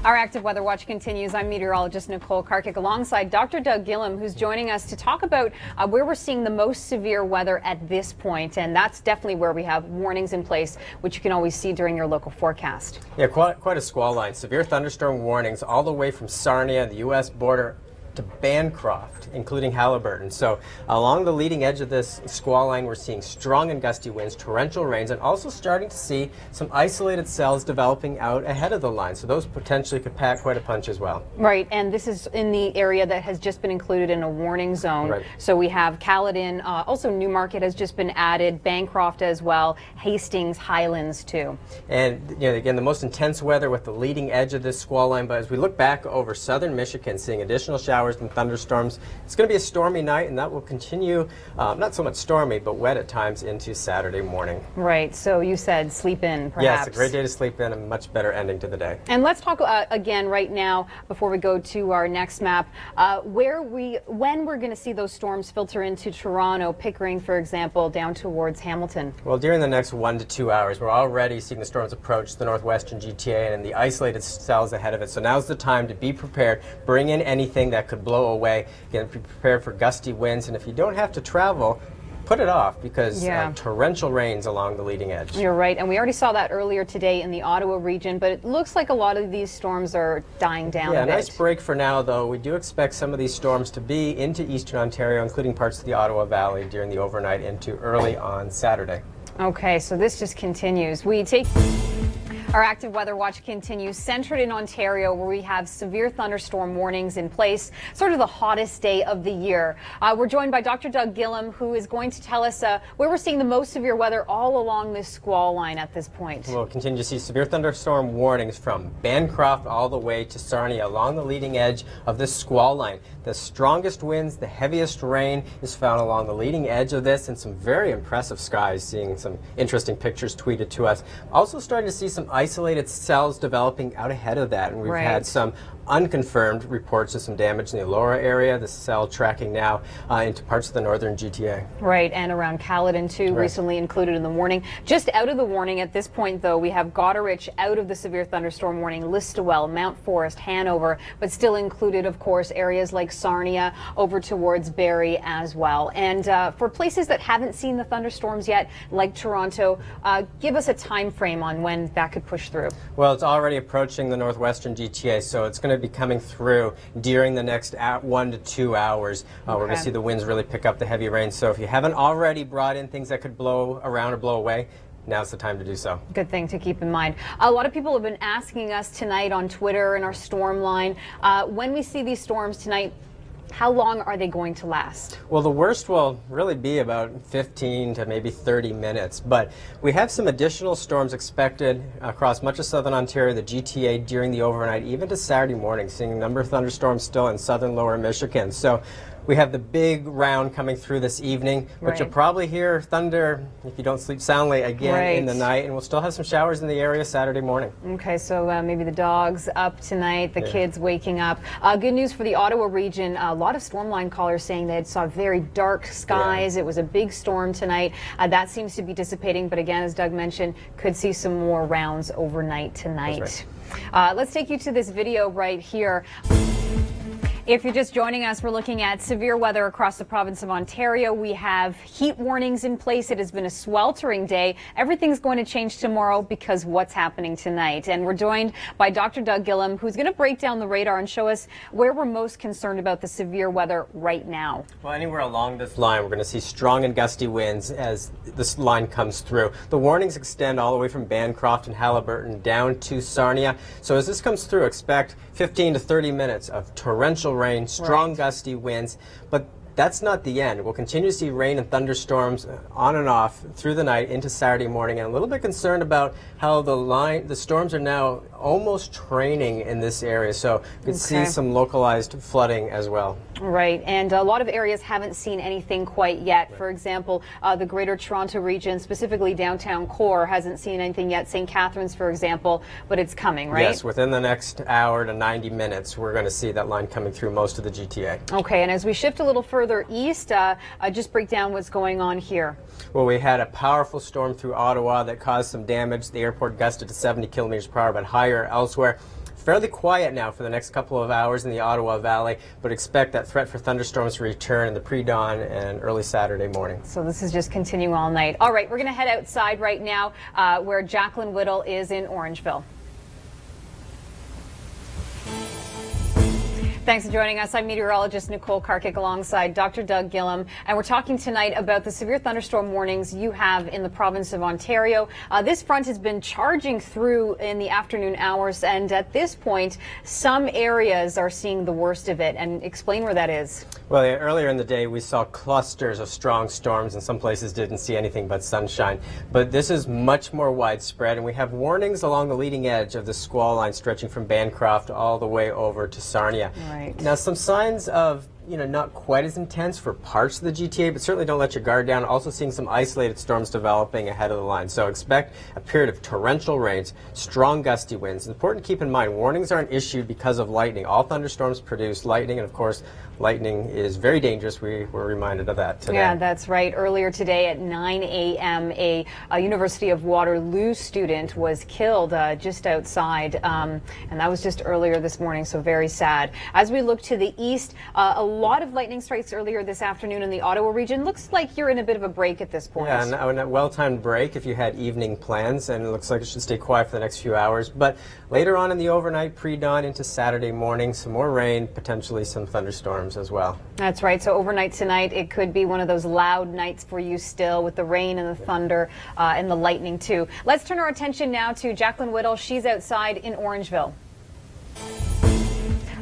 Our active weather watch continues. I'm meteorologist Nicole Karkic alongside Dr. Doug Gillum, who's joining us to talk about where we're seeing the most severe weather at this point. And that's definitely where we have warnings in place, which you can always see during your local forecast. Yeah, quite a squall line. Severe thunderstorm warnings all the way from Sarnia, the U.S. border, to Bancroft, including Halliburton. So along the leading edge of this squall line, we're seeing strong and gusty winds, torrential rains, and also starting to see some isolated cells developing out ahead of the line. So those potentially could pack quite a punch as well. Right, and this is in the area that has just been included in a warning zone. Right. So we have Caledon, also Newmarket has just been added, Bancroft as well, Hastings, Highlands too. And again, the most intense weather with the leading edge of this squall line. But as we look back over southern Michigan, seeing additional showers and thunderstorms. It's going to be a stormy night, and that will continue, not so much stormy, but wet at times into Saturday morning. Right, so you said sleep in, perhaps. Yes, a great day to sleep in, a much better ending to the day. And let's talk again right now, before we go to our next map, when we're going to see those storms filter into Toronto, Pickering, for example, down towards Hamilton. Well, during the next 1 to 2 hours, we're already seeing the storms approach the northwestern GTA and the isolated cells ahead of it. So now's the time to be prepared. Bring in anything that could blow away. Again, be prepared for gusty winds, and if you don't have to travel, put it off because torrential rains along the leading edge. You're right, and we already saw that earlier today in the Ottawa region, but it looks like a lot of these storms are dying down a bit. Yeah, nice break for now, though. We do expect some of these storms to be into eastern Ontario, including parts of the Ottawa Valley during the overnight into early on Saturday. Okay, so this just continues. Our active weather watch continues, centered in Ontario, where we have severe thunderstorm warnings in place, sort of the hottest day of the year. We're joined by Dr. Doug Gillum, who is going to tell us where we're seeing the most severe weather all along this squall line at this point. We'll continue to see severe thunderstorm warnings from Bancroft all the way to Sarnia along the leading edge of this squall line. The strongest winds, the heaviest rain is found along the leading edge of this, and some very impressive skies, seeing some interesting pictures tweeted to us. Also starting to see some isolated cells developing out ahead of that, and we've had some unconfirmed reports of some damage in the Elora area. The cell tracking now into parts of the northern GTA. Right, and around Caledon too, recently included in the warning. Just out of the warning at this point, though, we have Goderich out of the severe thunderstorm warning, Listowel, Mount Forest, Hanover, but still included, of course, areas like Sarnia over towards Barrie as well. And for places that haven't seen the thunderstorms yet, like Toronto, give us a time frame on when that could push through. Well, it's already approaching the northwestern GTA, so it's going to be coming through during the next 1 to 2 hours. We're going to see the winds really pick up the heavy rain. So if you haven't already brought in things that could blow around or blow away, now's the time to do so. Good thing to keep in mind. A lot of people have been asking us tonight on Twitter and our storm line, when we see these storms tonight, how long are they going to last? Well, the worst will really be about 15 to maybe 30 minutes, but we have some additional storms expected across much of southern Ontario, the GTA, during the overnight, even to Saturday morning, seeing a number of thunderstorms still in southern lower Michigan. So we have the big round coming through this evening, but you'll probably hear thunder if you don't sleep soundly again in the night, and we'll still have some showers in the area Saturday morning. Okay, so maybe the dogs up tonight, the kids waking up. Good news for the Ottawa region. A lot of stormline callers saying they saw very dark skies. It was a big storm tonight. That seems to be dissipating, but again, as Doug mentioned, could see some more rounds overnight tonight. Let's take you to this video right here. If you're just joining us, we're looking at severe weather across the province of Ontario. We have heat warnings in place. It has been a sweltering day. Everything's going to change tomorrow because what's happening tonight. And we're joined by Dr. Doug Gillum, who's going to break down the radar and show us where we're most concerned about the severe weather right now. Well, anywhere along this line, we're going to see strong and gusty winds as this line comes through. The warnings extend all the way from Bancroft and Halliburton down to Sarnia. So as this comes through, expect 15 to 30 minutes of torrential rain, strong gusty winds, but that's not the end. We'll continue to see rain and thunderstorms on and off through the night into Saturday morning, and a little bit concerned about how the storms are now almost training in this area, so you could see some localized flooding as well. Right, and a lot of areas haven't seen anything quite yet. For example, the Greater Toronto region, specifically downtown core, hasn't seen anything yet. St. Catharines, for example, but it's coming, right? Yes, within the next hour to 90 minutes, we're going to see that line coming through most of the GTA. Okay, and as we shift a little further east, just break down what's going on here. Well, we had a powerful storm through Ottawa that caused some damage. The airport gusted to 70 kilometers per hour, but higher elsewhere. fairly quiet now for the next couple of hours in the Ottawa Valley, but expect that threat for thunderstorms to return in the pre-dawn and early Saturday morning. So this is just continuing all night. All right, we're going to head outside right now where Jacqueline Whittle is in Orangeville. Thanks for joining us. I'm meteorologist Nicole Karkic alongside Dr. Doug Gillum, and we're talking tonight about the severe thunderstorm warnings you have in the province of Ontario. This front has been charging through in the afternoon hours, and at this point, some areas are seeing the worst of it. And explain where that is. Well, earlier in the day, we saw clusters of strong storms, and some places didn't see anything but sunshine. But this is much more widespread, and we have warnings along the leading edge of the squall line stretching from Bancroft all the way over to Sarnia. Right. Now, some signs of not quite as intense for parts of the GTA, but certainly don't let your guard down. Also seeing some isolated storms developing ahead of the line. So expect a period of torrential rains, strong gusty winds. It's important to keep in mind, warnings aren't issued because of lightning. All thunderstorms produce lightning, and of course, lightning is very dangerous. We were reminded of that today. Yeah, that's right. Earlier today at 9 a.m., a University of Waterloo student was killed just outside, and that was just earlier this morning, so very sad. As we look to the east, a lot of lightning strikes earlier this afternoon in the Ottawa region. Looks like you're in a bit of a break at this point. Yeah, and a well-timed break if you had evening plans, and it looks like it should stay quiet for the next few hours. But later on in the overnight, pre-dawn into Saturday morning, some more rain, potentially some thunderstorms as well. That's right. So overnight tonight, it could be one of those loud nights for you still, with the rain and the thunder and the lightning too. Let's turn our attention now to Jacqueline Whittle. She's outside in Orangeville.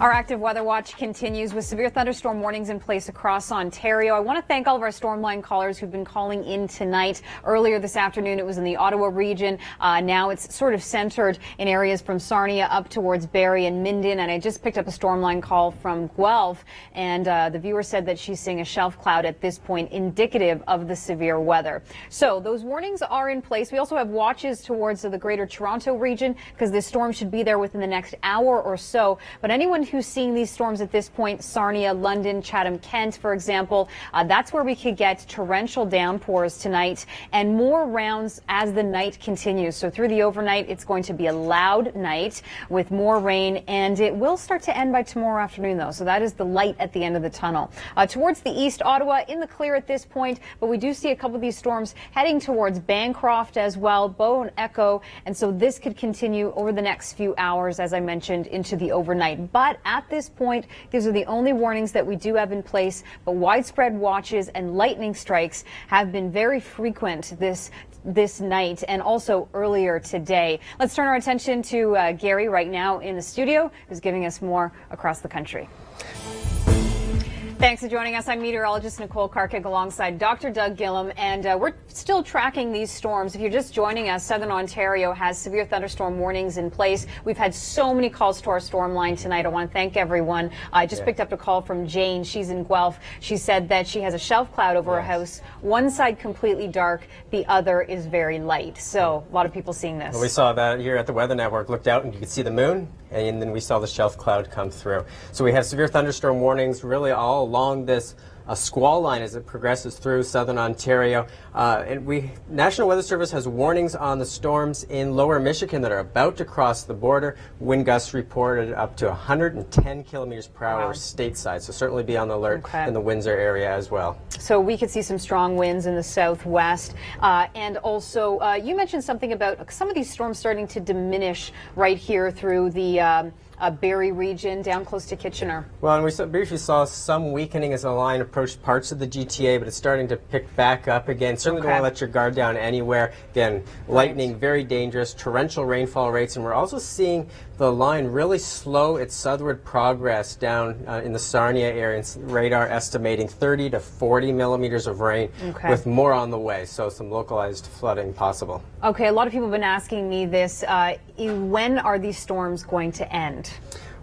Our active weather watch continues with severe thunderstorm warnings in place across Ontario. I want to thank all of our Stormline callers who've been calling in tonight. Earlier this afternoon, it was in the Ottawa region. Now it's sort of centered in areas from Sarnia up towards Barrie and Minden. And I just picked up a Stormline call from Guelph, and the viewer said that she's seeing a shelf cloud at this point, indicative of the severe weather. So those warnings are in place. We also have watches towards the greater Toronto region because this storm should be there within the next hour or so. But anyone who's seeing these storms at this point, Sarnia, London, Chatham, Kent, for example, that's where we could get torrential downpours tonight and more rounds as the night continues. So through the overnight, it's going to be a loud night with more rain, and it will start to end by tomorrow afternoon, though. So that is the light at the end of the tunnel. Towards the east, Ottawa in the clear at this point, but we do see a couple of these storms heading towards Bancroft as well, Bow and Echo, and so this could continue over the next few hours, as I mentioned, into the overnight. But at this point, these are the only warnings that we do have in place, but widespread watches and lightning strikes have been very frequent this night and also earlier today. Let's turn our attention to Gary right now in the studio, who's giving us more across the country. Thanks for joining us. I'm meteorologist Nicole Karkic alongside Dr. Doug Gillum, and we're still tracking these storms. If you're just joining us, Southern Ontario has severe thunderstorm warnings in place. We've had so many calls to our storm line tonight. I want to thank everyone. I just picked up a call from Jane. She's in Guelph. She said that she has a shelf cloud over her house. One side completely dark, the other is very light. So a lot of people seeing this. Well, we saw that here at the Weather Network. Looked out and you could see the moon, and then we saw the shelf cloud come through. So we have severe thunderstorm warnings really all along this squall line as it progresses through southern Ontario. And National Weather Service has warnings on the storms in lower Michigan that are about to cross the border. Wind gusts reported up to 110 kilometers per hour stateside. So certainly be on the alert in the Windsor area as well. So we could see some strong winds in the southwest. And also, you mentioned something about some of these storms starting to diminish right here through the Barrie region down close to Kitchener. Well, and we briefly saw some weakening as the line approached parts of the GTA, but it's starting to pick back up again. Certainly don't want to let your guard down anywhere. Again, lightning, very dangerous, torrential rainfall rates, and we're also seeing the line really slow its southward progress down in the Sarnia area. Radar estimating 30 to 40 millimeters of rain with more on the way, so some localized flooding possible. Okay, a lot of people have been asking me this. When are these storms going to end?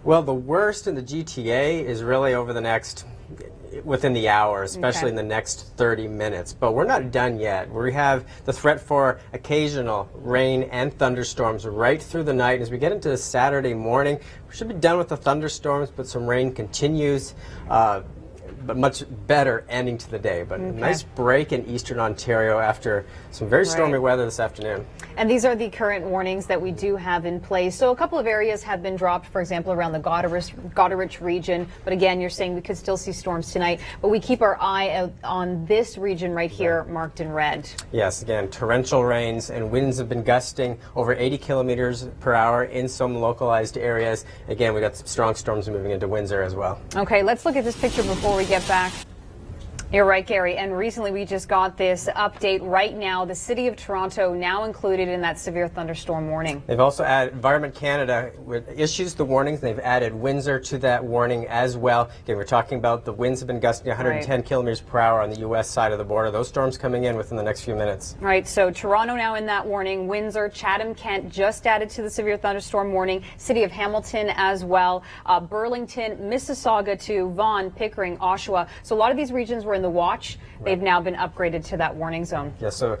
Well, the worst in the GTA is really over the next within the hour, especially in the next 30 minutes. But we're not done yet. We have the threat for occasional rain and thunderstorms right through the night. As we get into Saturday morning, we should be done with the thunderstorms, but some rain continues. but much better ending to the day. But a nice break in eastern Ontario after some very stormy weather this afternoon. And these are the current warnings that we do have in place. So a couple of areas have been dropped, for example, around the Goderich region. But again, you're saying we could still see storms tonight. But we keep our eye out on this region right here, marked in red. Yes, again, torrential rains and winds have been gusting over 80 kilometers per hour in some localized areas. Again, we got some strong storms moving into Windsor as well. Okay, let's look at this picture before we get back. You're right, Gary. And recently we just got this update right now. The City of Toronto now included in that severe thunderstorm warning. They've also added Environment Canada issues the warnings. They've added Windsor to that warning as well. Again, we're talking about the winds have been gusting 110 kilometers per hour on the U.S. side of the border. Those storms coming in within the next few minutes. Right. So Toronto now in that warning. Windsor, Chatham, Kent just added to the severe thunderstorm warning. City of Hamilton as well. Burlington, Mississauga too. Vaughan, Pickering, Oshawa. So a lot of these regions were in the watch. They've now been upgraded to that warning zone. Yeah, so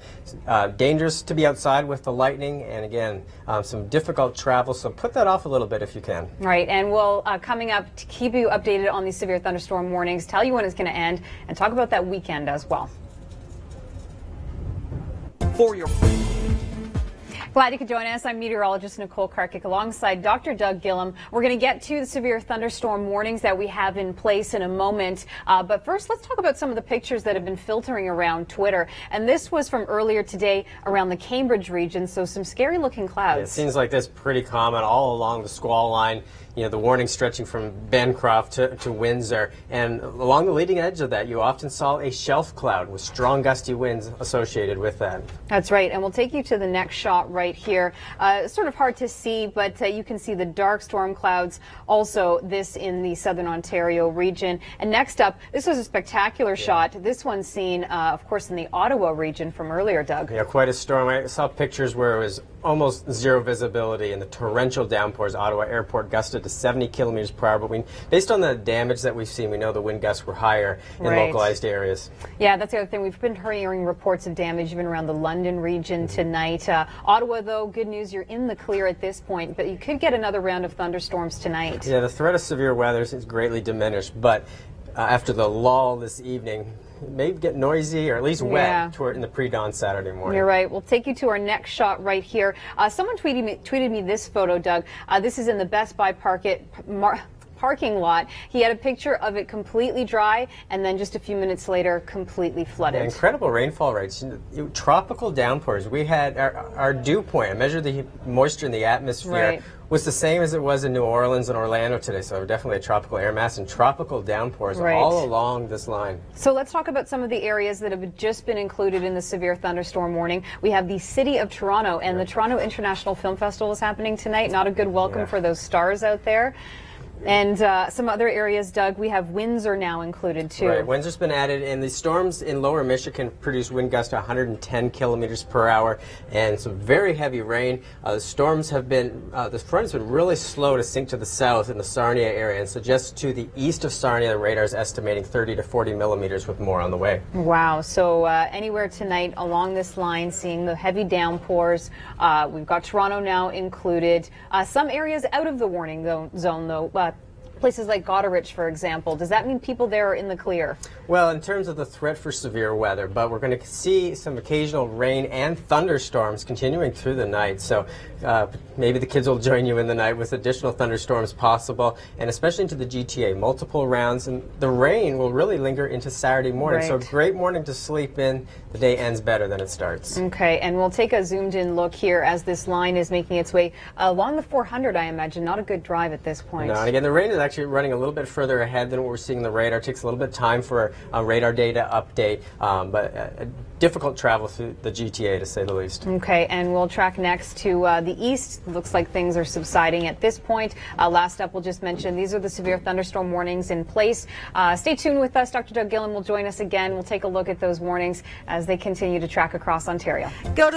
dangerous to be outside with the lightning, and again, some difficult travel, so put that off a little bit if you can. Right, and we'll, coming up, to keep you updated on these severe thunderstorm warnings, tell you when it's going to end, and talk about that weekend as well. For your Glad you could join us. I'm meteorologist Nicole Karkic alongside Dr. Doug Gillum. We're going to get to the severe thunderstorm warnings that we have in place in a moment. But first, let's talk about some of the pictures that have been filtering around Twitter. And this was from earlier today around the Cambridge region. So some scary looking clouds. Yeah, it seems like this pretty common all along the squall line. You know, the warning stretching from Bancroft to Windsor. And along the leading edge of that, you often saw a shelf cloud with strong gusty winds associated with that. That's right. And we'll take you to the next shot right here. Sort of hard to see, but you can see the dark storm clouds. Also, this in the southern Ontario region. And next up, this was a spectacular shot. This one seen, of course, in the Ottawa region from earlier, Doug. Yeah, quite a storm. I saw pictures where it was almost zero visibility and the torrential downpours. Ottawa Airport gusted to 70 kilometers per hour, but based on the damage that we've seen, we know the wind gusts were higher in localized areas. Yeah, that's the other thing. We've been hearing reports of damage even around the London region tonight. Ottawa, though, good news, you're in the clear at this point, but you could get another round of thunderstorms tonight. Yeah, the threat of severe weather is greatly diminished, but after the lull this evening, it may get noisy or at least wet in the pre-dawn Saturday morning. You're right. We'll take you to our next shot right here. Someone tweeted me this photo, Doug. This is in the Best Buy parking lot. He had a picture of it completely dry and then just a few minutes later completely flooded. Yeah, incredible rainfall rates. Tropical downpours. We had our dew point, I measured the moisture in the atmosphere, was the same as it was in New Orleans and Orlando today. So definitely a tropical air mass and tropical downpours all along this line. So let's talk about some of the areas that have just been included in the severe thunderstorm warning. We have the City of Toronto, and the Toronto International Film Festival is happening tonight. Not a good welcome for those stars out there. And some other areas, Doug, we have Windsor now included too. Right, Windsor's been added, and the storms in lower Michigan produce wind gusts to 110 kilometers per hour and some very heavy rain. The storms have been, the front has been really slow to sink to the south in the Sarnia area, and so just to the east of Sarnia, the radar is estimating 30 to 40 millimeters with more on the way. Wow, so anywhere tonight along this line, seeing the heavy downpours. We've got Toronto now included. Some areas out of the warning zone, though. Places like Goderich, for example. Does that mean people there are in the clear? Well, in terms of the threat for severe weather, but we're going to see some occasional rain and thunderstorms continuing through the night. So maybe the kids will join you in the night with additional thunderstorms possible, and especially into the GTA, multiple rounds. And the rain will really linger into Saturday morning. So a great morning to sleep in. The day ends better than it starts. Okay, and we'll take a zoomed-in look here as this line is making its way along the 400, I imagine. Not a good drive at this point. No, and again, the rain is actually running a little bit further ahead than what we're seeing in the radar. It takes a little bit of time for a radar data update, but difficult travel through the GTA, to say the least. Okay, and we'll track next to the east. Looks like things are subsiding at this point. Last up, we'll just mention these are the severe thunderstorm warnings in place. Stay tuned with us. Dr. Doug Gillum will join us again. We'll take a look at those warnings as they continue to track across Ontario. Go to